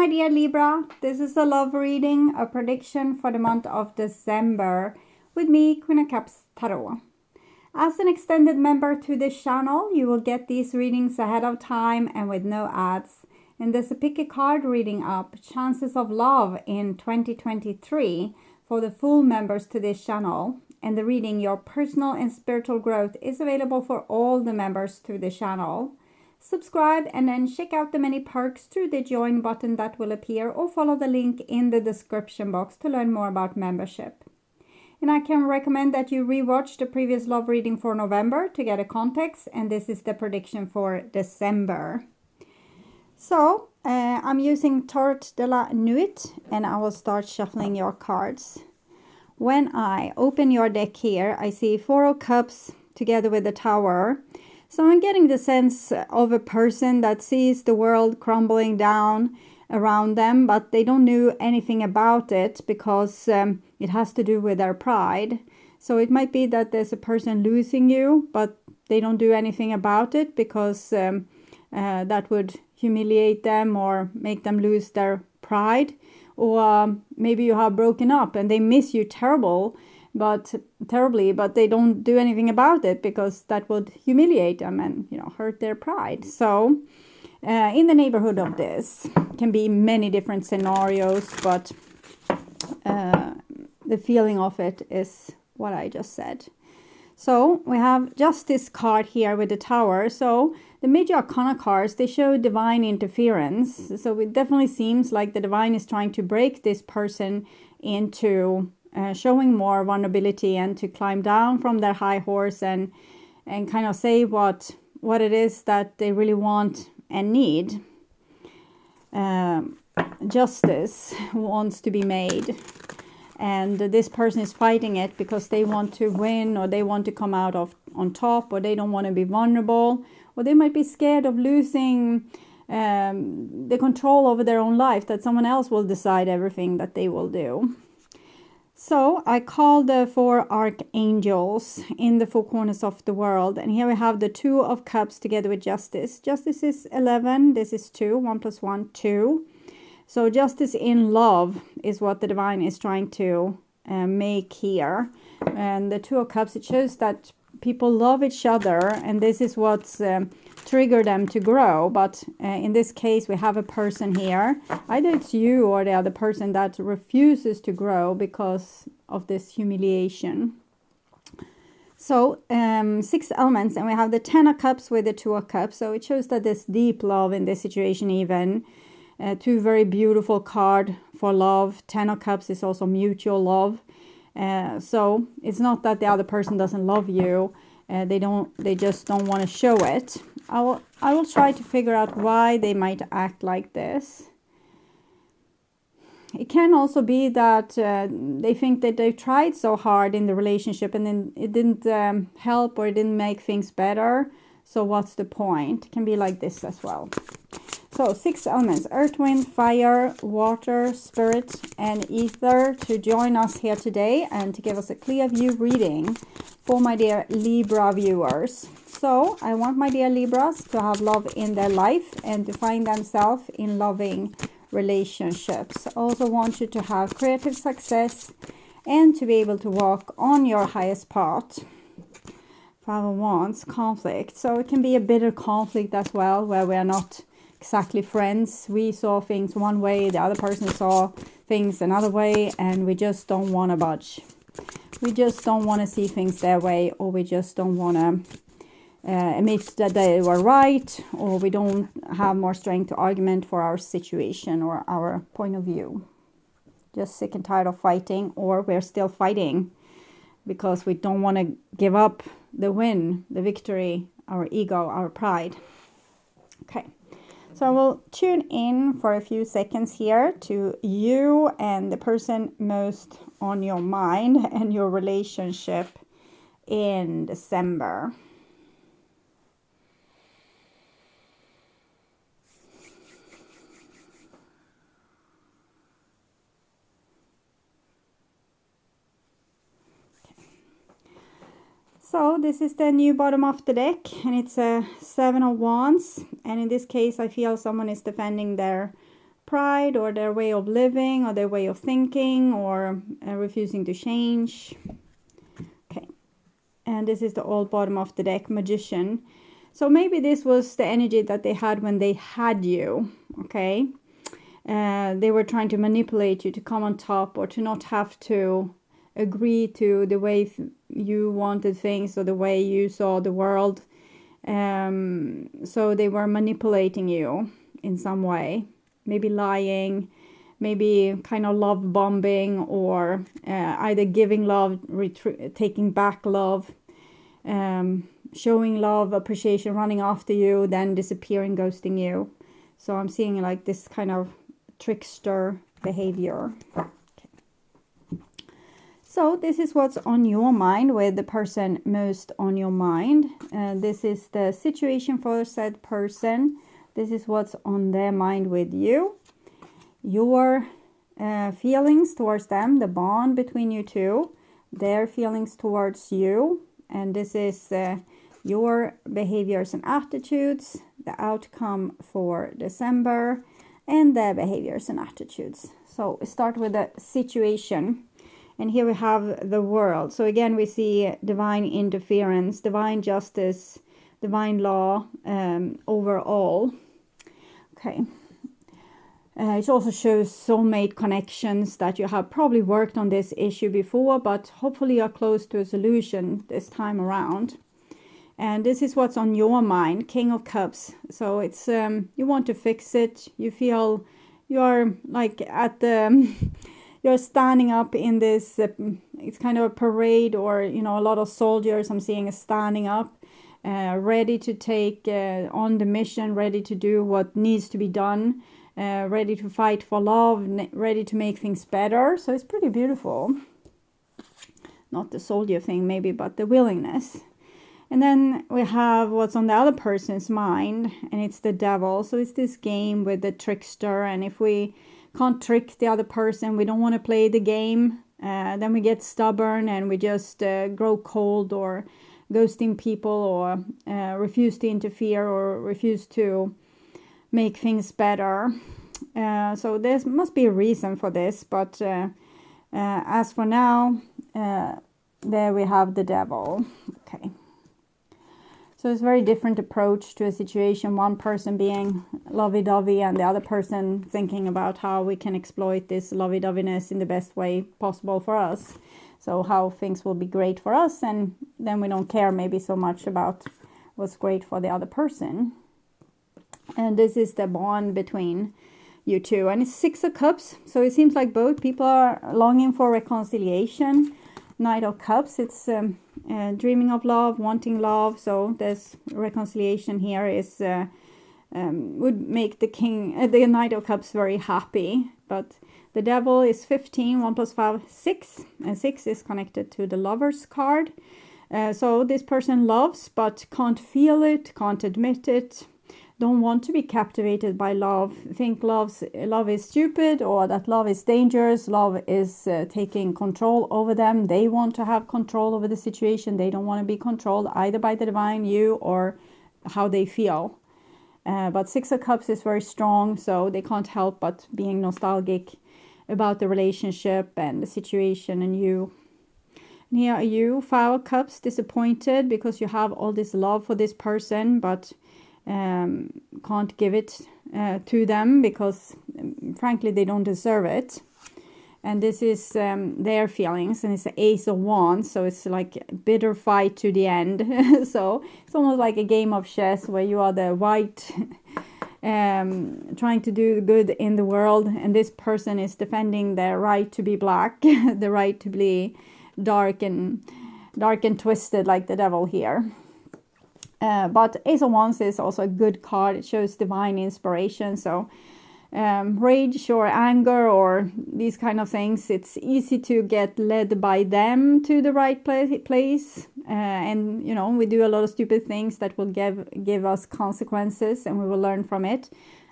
my dear Libra, this is a love reading, a prediction for the month of December with me, Queen of Cups Tarot. As an extended member to this channel, you will get these readings ahead of time and with no ads. And there's a pick a card reading up, Chances of Love in 2023 for the full members to this channel. And the reading, Your Personal and Spiritual Growth, is available for all the members to the channel. Subscribe and then check out the many perks through the join button that will appear, or follow the link in the description box to learn more about membership. And I can recommend that you rewatch the previous love reading for November to get a context, and this is the prediction for December. So I'm using Tarot de la NUIT, and I will start shuffling your cards. When I open your deck here, I see Four of Cups together with the Tower. So I'm getting the sense of a person that sees the world crumbling down around them, but they don't know anything about it because it has to do with their pride. So it might be that there's a person losing you, but they don't do anything about it because that would humiliate them or make them lose their pride. Or maybe you have broken up and they miss you terribly, but they don't do anything about it because that would humiliate them and, hurt their pride. So in the neighborhood of this can be many different scenarios, but the feeling of it is what I just said. So we have Justice card here with the Tower. So the major arcana cards, they show divine interference. So it definitely seems like the divine is trying to break this person into showing more vulnerability and to climb down from their high horse and kind of say what it is that they really want and need. Justice wants to be made, and this person is fighting it because they want to win, or they want to come out on top, or they don't want to be vulnerable, or they might be scared of losing the control over their own life, that someone else will decide everything that they will do. So I call the four archangels in the four corners of the world. And here we have the Two of Cups together with Justice. Justice is 11. This is 2. 1 + 1, 2. So justice in love is what the divine is trying to make here. And the Two of Cups, it shows that people love each other. And this is what's triggered them to grow. But in this case, we have a person here. Either it's you or the other person that refuses to grow because of this humiliation. So 6 elements, and we have the 10 of Cups with the 2 of Cups. So it shows that there's deep love in this situation even. 2 very beautiful cards for love. 10 of Cups is also mutual love. So it's not that the other person doesn't love you. They just don't want to show it. I will try to figure out why they might act like this. It can also be that they think that they tried so hard in the relationship and then it didn't help, or it didn't make things better. So what's the point? It can be like this as well. So 6 elements: earth, wind, fire, water, spirit, and ether, to join us here today and to give us a clear view reading for my dear Libra viewers. So I want my dear Libras to have love in their life and to find themselves in loving relationships. I also want you to have creative success and to be able to walk on your highest path. 5 of Wands, conflict. So it can be a bitter conflict as well, where we are not exactly friends. We saw things one way, the other person saw things another way, and we just don't want to budge. We just don't want to see things their way, or we just don't want to admit that they were right, or we don't have more strength to argument for our situation or our point of view. Just sick and tired of fighting, or we're still fighting because we don't want to give up the win, the victory, our ego, our pride. Okay. So I will tune in for a few seconds here to you and the person most on your mind and your relationship in December. So this is the new bottom of the deck, and it's a 7 of Wands. And in this case, I feel someone is defending their pride or their way of living or their way of thinking, or refusing to change. Okay, and this is the old bottom of the deck, Magician. So maybe this was the energy that they had when they had you, okay? They were trying to manipulate you to come on top, or to not have to agree to the way you wanted things or the way you saw the world. So they were manipulating you in some way, maybe lying, maybe kind of love bombing, or either giving love, taking back love, showing love, appreciation, running after you, then disappearing, ghosting you. So I'm seeing like this kind of trickster behavior. Okay. So this is what's on your mind, with the person most on your mind. This is the situation for said person. This is what's on their mind with you. Your feelings towards them, the bond between you two, their feelings towards you. And this is your behaviors and attitudes, the outcome for December, and their behaviors and attitudes. So we start with the situation. And here we have the world. So again, we see divine interference, divine justice, divine law overall. Okay. It also shows soulmate connections, that you have probably worked on this issue before, but hopefully you're close to a solution this time around. And this is what's on your mind, King of Cups. So it's you want to fix it. You feel you're like at the you're standing up in this. It's kind of a parade, or a lot of soldiers I'm seeing is standing up, ready to take on the mission, ready to do what needs to be done. Ready to fight for love, ready to make things better. So it's pretty beautiful. Not the soldier thing maybe, but the willingness. And then we have what's on the other person's mind, and it's the devil. So it's this game with the trickster, and if we can't trick the other person, we don't want to play the game, then we get stubborn and we just grow cold, or ghosting people, or refuse to interfere, or refuse to make things better. So there must be a reason for this, but as for now, there we have the devil. Okay. So it's a very different approach to a situation. One person being lovey-dovey, and the other person thinking about how we can exploit this lovey-doveyness in the best way possible for us. So how things will be great for us, and then we don't care maybe so much about what's great for the other person. And this is the bond between you two. And it's 6 of Cups. So it seems like both people are longing for reconciliation. Knight of Cups, it's dreaming of love, wanting love. So there's reconciliation here is would make the Knight of Cups very happy. But the devil is 15, 1 plus 5, 6. And 6 is connected to the Lover's card. So this person loves, but can't feel it, can't admit it. Don't want to be captivated by love, think love is stupid, or that love is dangerous, love is taking control over them. They want to have control over the situation. They don't want to be controlled either by the divine, you, or how they feel. But 6 of Cups is very strong, so they can't help but being nostalgic about the relationship and the situation and you. And here are you, 5 of Cups, disappointed because you have all this love for this person, but can't give it to them because frankly they don't deserve it. And this is their feelings, and it's the Ace of Wands, so it's like a bitter fight to the end. So it's almost like a game of chess where you are the white trying to do good in the world, and this person is defending their right to be black, the right to be dark and twisted like the devil here. But Ace of Wands is also a good card. It shows divine inspiration. So rage or anger or these kind of things, it's easy to get led by them to the right place. And, we do a lot of stupid things that will give us consequences, and we will learn from it,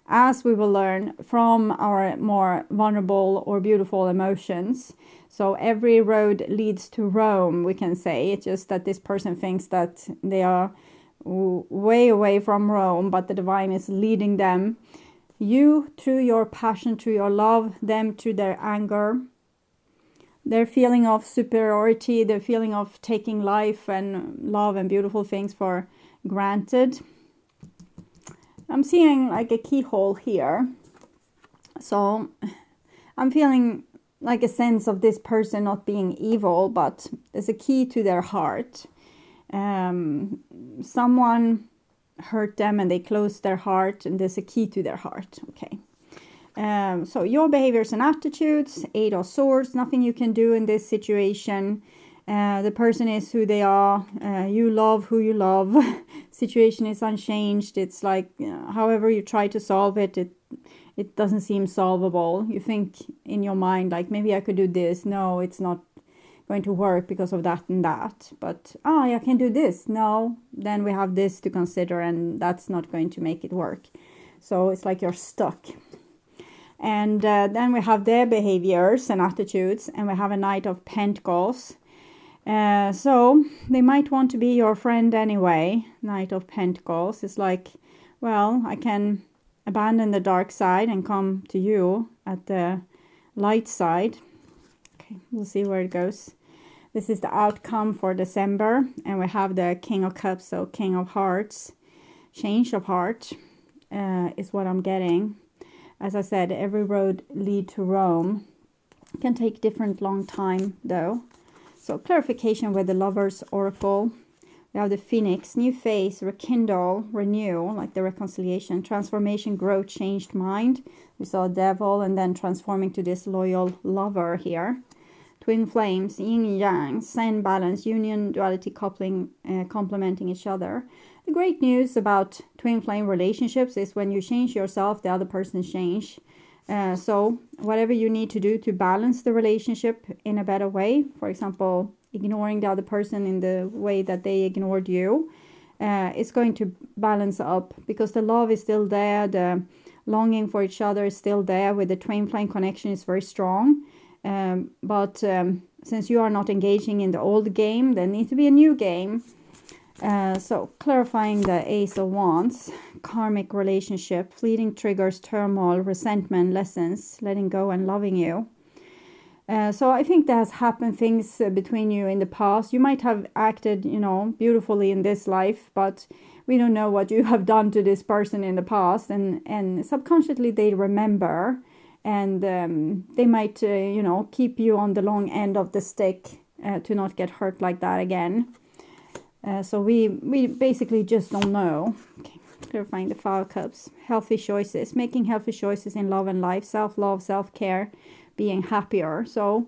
as we will learn from our more vulnerable or beautiful emotions. So every road leads to Rome, we can say. It's just that this person thinks that they are way away from Rome, but the divine is leading them You through your passion, through your love, them through their anger, their feeling of superiority, their feeling of taking life and love and beautiful things for granted. I'm seeing like a keyhole here. So I'm feeling like a sense of this person not being evil, but there's a key to their heart. Someone hurt them and they closed their heart, and there's a key to their heart. Okay. So your behaviors and attitudes, 8 of Swords, nothing you can do in this situation. The person is who they are. You love who you love. Situation is unchanged. It's like, however you try to solve it, it doesn't seem solvable. You think in your mind, like, maybe I could do this. No, it's not going to work because of that and that. But, I can do this. No, then we have this to consider, and that's not going to make it work. So it's like you're stuck. And then we have their behaviors and attitudes, and we have a Knight of Pentacles. So they might want to be your friend anyway. Knight of Pentacles is like, well, I can abandon the dark side and come to you at the light side. Okay, we'll see where it goes. This is the outcome for December, and we have the King of Cups, so King of Hearts. Change of heart is what I'm getting. As I said, every road leads to Rome. It can take different long time though. So clarification with the Lovers Oracle. We have the Phoenix, new phase, rekindle, renew, like the reconciliation, transformation, growth, changed mind. We saw Devil, and then transforming to this loyal lover here. Twin flames, yin and yang, Zen balance, union, duality, coupling, complementing each other. The great news about twin flame relationships is when you change yourself, the other person change. So whatever you need to do to balance the relationship in a better way, for example, ignoring the other person in the way that they ignored you, it's going to balance up, because the love is still there, the longing for each other is still there. With the twin flame connection is very strong. But since you are not engaging in the old game, there needs to be a new game. So clarifying the Ace of Wands, karmic relationship, fleeting triggers, turmoil, resentment, lessons, letting go and loving you. So I think there has happened things between you in the past. You might have acted, beautifully in this life, but we don't know what you have done to this person in the past, and subconsciously they remember, and they might, keep you on the long end of the stick to not get hurt like that again. So we basically just don't know. Okay. Clarifying the 5 of Cups, healthy choices, making healthy choices in love and life, self-love, self-care, being happier. So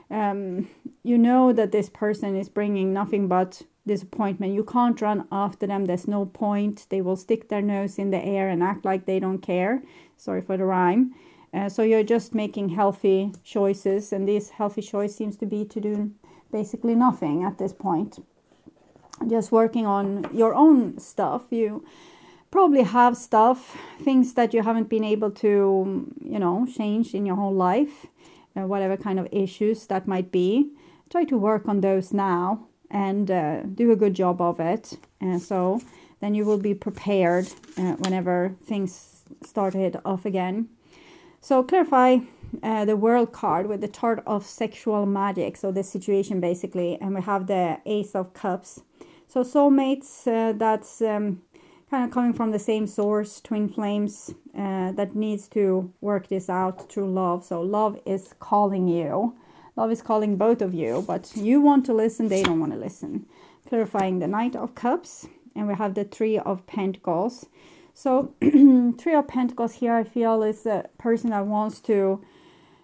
you know that this person is bringing nothing but disappointment. You can't run after them. There's no point. They will stick their nose in the air and act like they don't care. Sorry for the rhyme. So you're just making healthy choices, and this healthy choice seems to be to do basically nothing at this point. Just working on your own stuff. You probably have things that you haven't been able to, change in your whole life, whatever kind of issues that might be. Try to work on those now and do a good job of it. So then you will be prepared whenever things start to hit off again. So clarify the World card with the chart of sexual magic. So the situation basically, and we have the Ace of Cups. So soulmates, that's kind of coming from the same source, twin flames, that needs to work this out through love. So love is calling you. Love is calling both of you, but you want to listen, they don't want to listen. Clarifying the Knight of Cups, and we have the 3 of Pentacles. So 3 of Pentacles here, I feel, is a person that wants to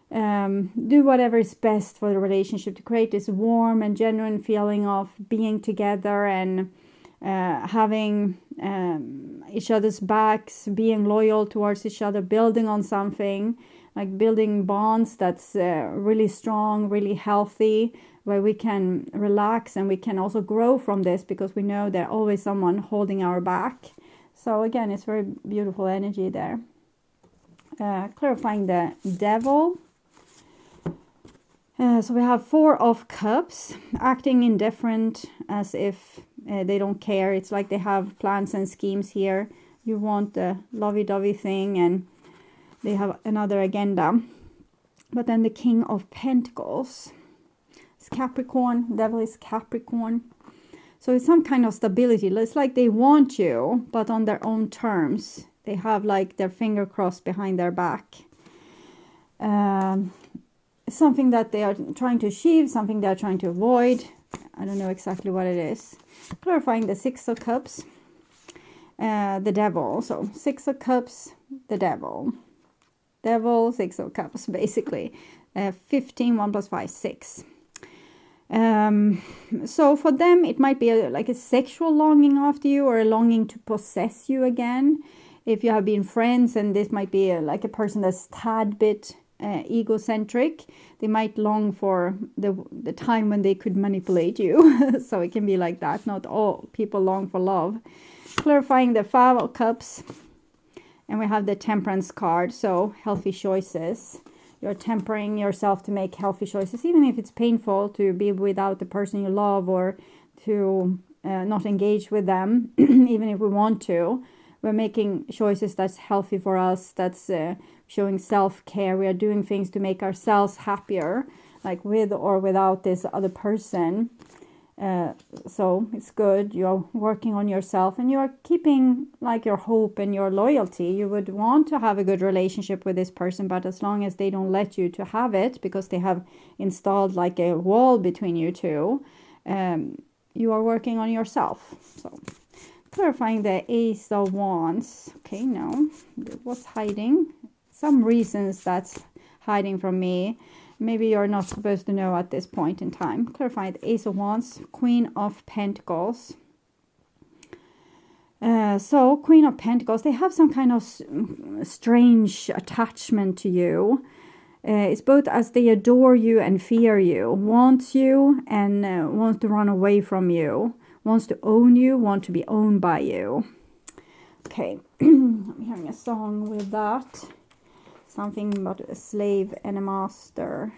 do whatever is best for the relationship, to create this warm and genuine feeling of being together and having each other's backs, being loyal towards each other, building on something, like building bonds that's really strong, really healthy, where we can relax and we can also grow from this, because we know there's always someone holding our back. So again, it's very beautiful energy there. Clarifying the Devil. So we have 4 of Cups, acting indifferent, as if they don't care. It's like they have plans and schemes here. You want the lovey-dovey thing, and they have another agenda. But then the King of Pentacles is Capricorn. Devil is Capricorn. So it's some kind of stability. It's like they want you, but on their own terms. They have like their finger crossed behind their back. Something that they are trying to achieve, something they are trying to avoid. I don't know exactly what it is. Clarifying the Six of Cups. The Devil. So 6 of Cups, the Devil. Devil, 6 of Cups, basically. 15, 1 plus 5, 6. So for them, it might be like a sexual longing after you, or a longing to possess you again. If you have been friends, and this might be like a person that's tad bit egocentric, they might long for the time when they could manipulate you. So it can be like that. Not all people long for love. Clarifying the 5 of Cups. And we have the Temperance card. So healthy choices. You're tempering yourself to make healthy choices, even if it's painful to be without the person you love, or to not engage with them, even if we want to. We're making choices that's healthy for us, that's showing self-care. We are doing things to make ourselves happier, like with or without this other person. So it's good. You're working on yourself, and you're keeping like your hope and your loyalty. You would want to have a good relationship with this person, but as long as they don't let you to have it, because they have installed like a wall between you two, you are working on yourself. So clarifying the Ace of Wands. Okay, no, what's hiding? Some reasons that's hiding from me. Maybe you're not supposed to know at this point in time. Clarifying the Ace of Wands, Queen of Pentacles. So Queen of Pentacles, they have some kind of strange attachment to you. It's both as they adore you and fear you, wants you and wants to run away from you, wants to own you, want to be owned by you. Okay, I'm hearing a song with that. Something about a slave and a master.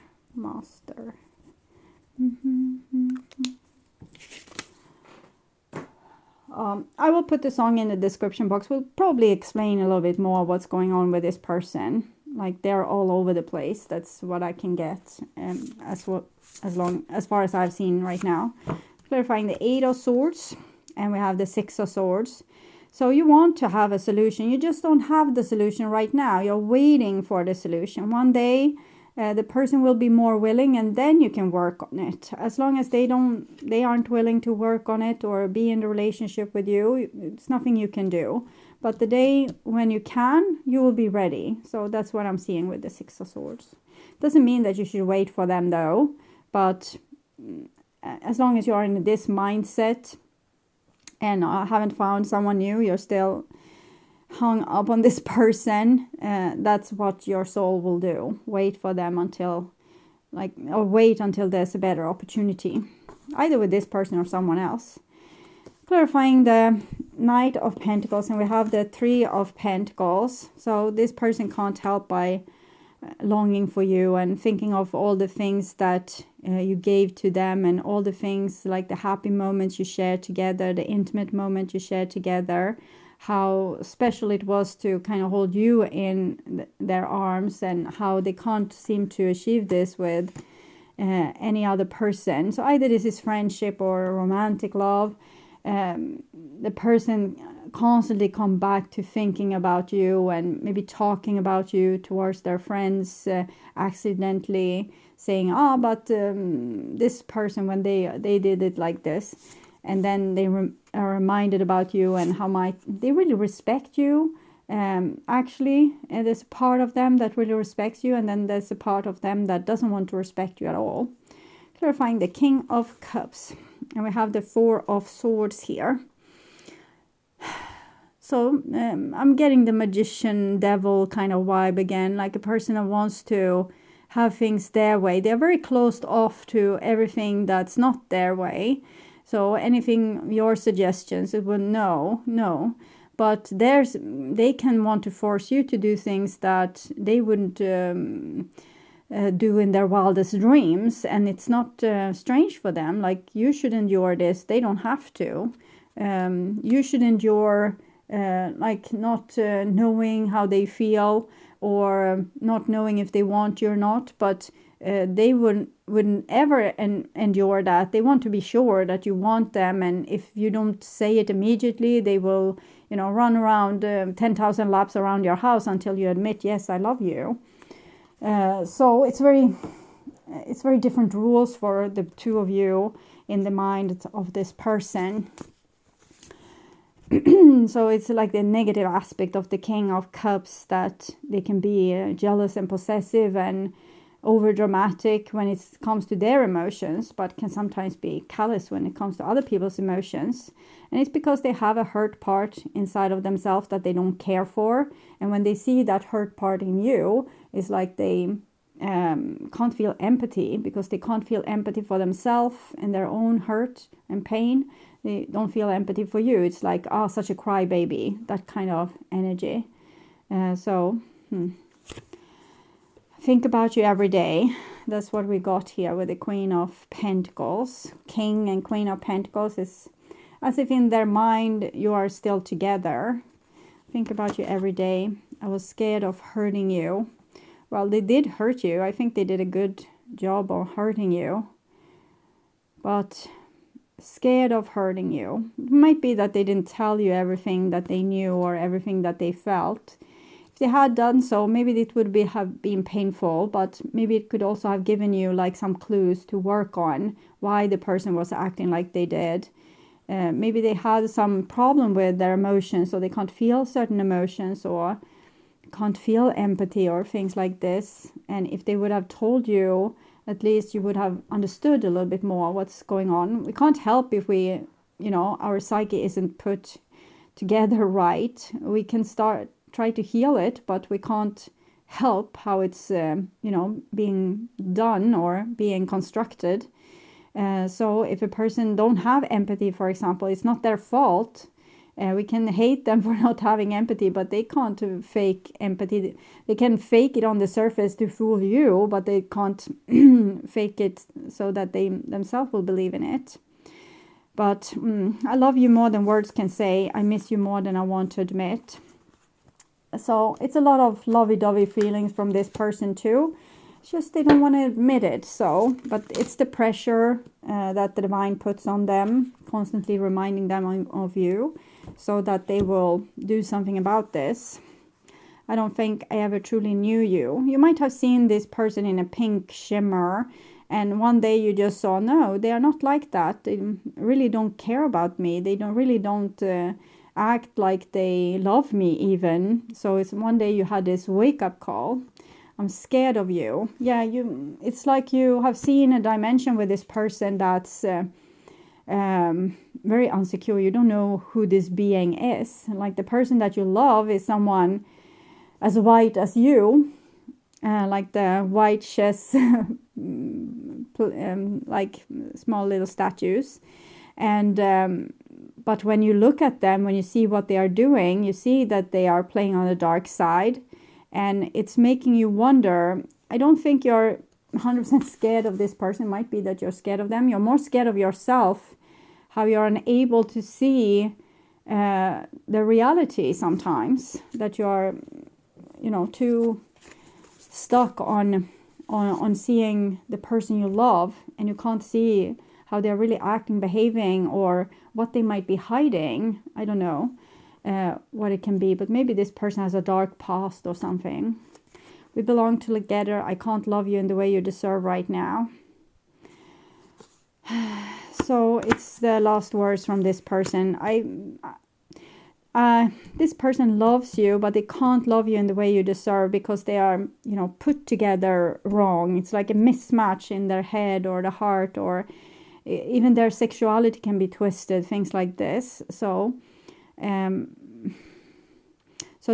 I will put the song in the description box. We'll probably explain a little bit more what's going on with this person. Like, they're all over the place. That's what I can get, as far as I've seen right now. Clarifying the 8 of Swords, and we have the 6 of Swords. So you want to have a solution. You just don't have the solution right now. You're waiting for the solution. One day, the person will be more willing, and then you can work on it. As long as they aren't willing to work on it or be in the relationship with you, it's nothing you can do. But the day when you can, you will be ready. So that's what I'm seeing with the 6 of Swords. Doesn't mean that you should wait for them though. But as long as you are in this mindset, and I haven't found someone new, you're still hung up on this person, that's what your soul will do. Wait for them until, or wait until there's a better opportunity, either with this person or someone else. Clarifying the Knight of Pentacles, and we have the 3 of Pentacles. So this person can't help by longing for you and thinking of all the things that you gave to them, and all the things like the happy moments you shared together, the intimate moment you shared together, how special it was to kind of hold you in their arms, and how they can't seem to achieve this with any other person. So either this is friendship or romantic love. The person constantly come back to thinking about you, and maybe talking about you towards their friends, accidentally saying, but this person, when they did it like this, and then they are reminded about you and how much they really respect you. Actually, there's a part of them that really respects you, and then there's a part of them that doesn't want to respect you at all. Clarifying the King of Cups, and we have the 4 of Swords here. So I'm getting the magician devil kind of vibe again, like a person that wants to have things their way. They're very closed off to everything that's not their way. So anything, your suggestions, it will no. But they can want to force you to do things that they wouldn't do in their wildest dreams. And it's not strange for them. Like, you should endure this. They don't have to. You should endure not knowing how they feel, or not knowing if they want you or not, but they wouldn't ever endure that. They want to be sure that you want them, and if you don't say it immediately, they will, run around 10,000 laps around your house until you admit, yes, I love you. So it's very different rules for the two of you in the mind of this person. So it's like the negative aspect of the King of Cups, that they can be jealous and possessive and over dramatic when it comes to their emotions, but can sometimes be callous when it comes to other people's emotions. And it's because they have a hurt part inside of themselves that they don't care for. And when they see that hurt part in you, it's like they can't feel empathy, because they can't feel empathy for themselves and their own hurt and pain. They don't feel empathy for you. It's like, such a crybaby, that kind of energy. Think about you every day. That's what we got here with the Queen of Pentacles. King and Queen of Pentacles is as if in their mind you are still together. Think about you every day. I was scared of hurting you. Well, they did hurt you. I think they did a good job of hurting you. But scared of hurting you. It might be that they didn't tell you everything that they knew or everything that they felt. If they had done so, maybe it would have been painful, but maybe it could also have given you like some clues to work on why the person was acting like they did. Maybe they had some problem with their emotions, so they can't feel certain emotions or can't feel empathy or things like this. And if they would have told you, at least you would have understood a little bit more what's going on. We can't help if we, our psyche isn't put together right. We can try to heal it, but we can't help how it's, being done or being constructed. So if a person don't have empathy, for example, it's not their fault. We can hate them for not having empathy, but they can't fake empathy. They can fake it on the surface to fool you, but they can't fake it so that they themselves will believe in it. But I love you more than words can say. I miss you more than I want to admit. So it's a lot of lovey-dovey feelings from this person too. It's just they don't want to admit it. But it's the pressure that the divine puts on them, constantly reminding them of you, so that they will do something about this. I don't think I ever truly knew you. You might have seen this person in a pink shimmer, and one day you just saw, no, they are not like that. They really don't care about me. They don't act like they love me even. So it's one day you had this wake-up call. I'm scared of you. Yeah, it's like you have seen a dimension with this person that's very insecure. You don't know who this being is. Like the person that you love is someone as white as you, like the white chess, like small little statues. And but when you look at them, when you see what they are doing, you see that they are playing on the dark side. And it's making you wonder. I don't think you're 100% scared of this person. It might be that you're scared of them. You're more scared of yourself, how you're unable to see the reality sometimes, that you're, too stuck on seeing the person you love, and you can't see how they're really acting, behaving, or what they might be hiding. I don't know what it can be, but maybe this person has a dark past or something. We belong together. I can't love you in the way you deserve right now. So it's the last words from this person. This person loves you, but they can't love you in the way you deserve, because they are, put together wrong. It's like a mismatch in their head or the heart, or even their sexuality can be twisted, things like this. So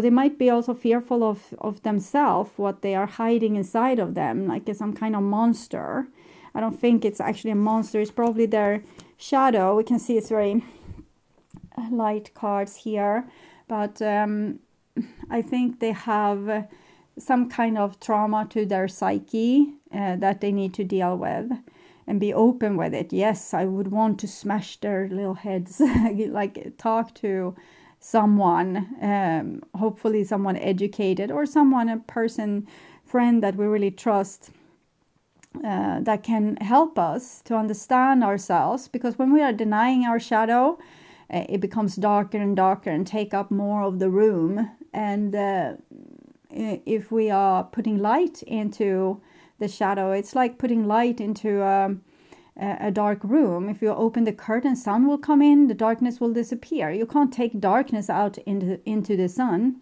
they might be also fearful of themselves, what they are hiding inside of them, like some kind of monster. I don't think it's actually a monster. It's probably their shadow. We can see it's very light cards here. But I think they have some kind of trauma to their psyche that they need to deal with and be open with it. Yes, I would want to smash their little heads, like talk to someone, hopefully someone educated, or someone, a person, friend that we really trust, that can help us to understand ourselves. Because when we are denying our shadow, it becomes darker and darker and take up more of the room. And if we are putting light into the shadow, it's like putting light into a dark room. If you open the curtain, sun will come in, the darkness will disappear. You can't take darkness out into the sun,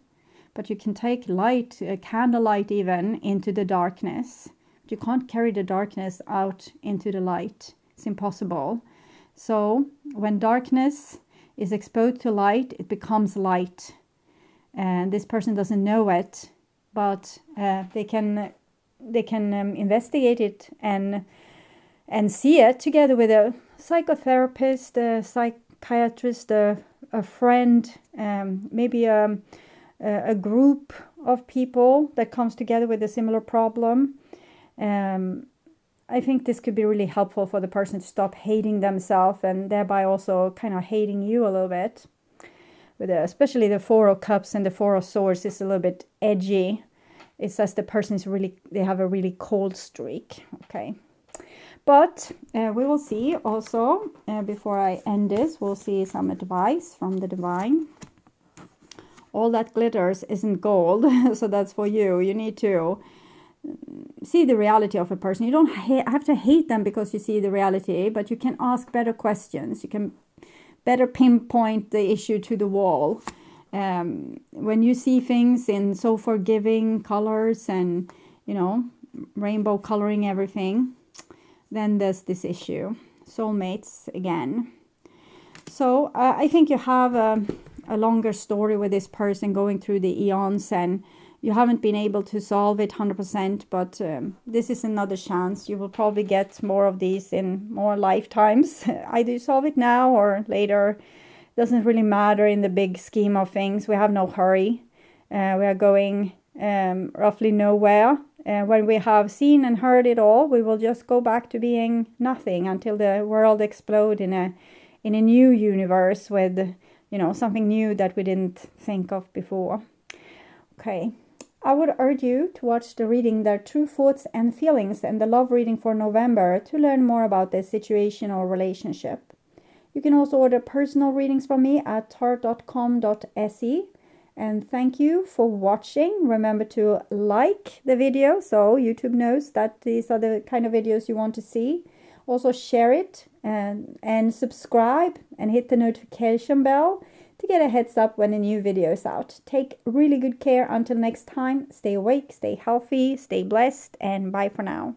but you can take light, candlelight even, into the darkness. But you can't carry the darkness out into the light. It's impossible. So when darkness is exposed to light, it becomes light. And this person doesn't know it, but they can investigate it and see it together with a psychotherapist, a psychiatrist, a friend, maybe a group of people that comes together with a similar problem. I think this could be really helpful for the person to stop hating themselves, and thereby also kind of hating you a little bit. With especially the Four of Cups and the Four of Swords is a little bit edgy. It says the person is they have a really cold streak. Okay. But we will see also, before I end this, we'll see some advice from the divine. All that glitters isn't gold, so that's for you. You need to see the reality of a person. You don't have to hate them because you see the reality, but you can ask better questions. You can better pinpoint the issue to the wall. When you see things in so forgiving colors and, rainbow coloring everything, then there's this issue. Soulmates again. So I think you have a longer story with this person going through the eons, and you haven't been able to solve it 100%, but this is another chance. You will probably get more of these in more lifetimes. Either you solve it now or later. Doesn't really matter in the big scheme of things. We have no hurry. We are going roughly nowhere. When we have seen and heard it all, we will just go back to being nothing until the world explodes in a new universe with, something new that we didn't think of before. Okay. I would urge you to watch the reading, Their True Thoughts and Feelings, and the love reading for November to learn more about this situation or relationship. You can also order personal readings from me at tarot.com.se. And thank you for watching. Remember to like the video so YouTube knows that these are the kind of videos you want to see. Also share it and subscribe and hit the notification bell to get a heads up when a new video is out. Take really good care until next time. Stay awake, stay healthy, stay blessed, and bye for now.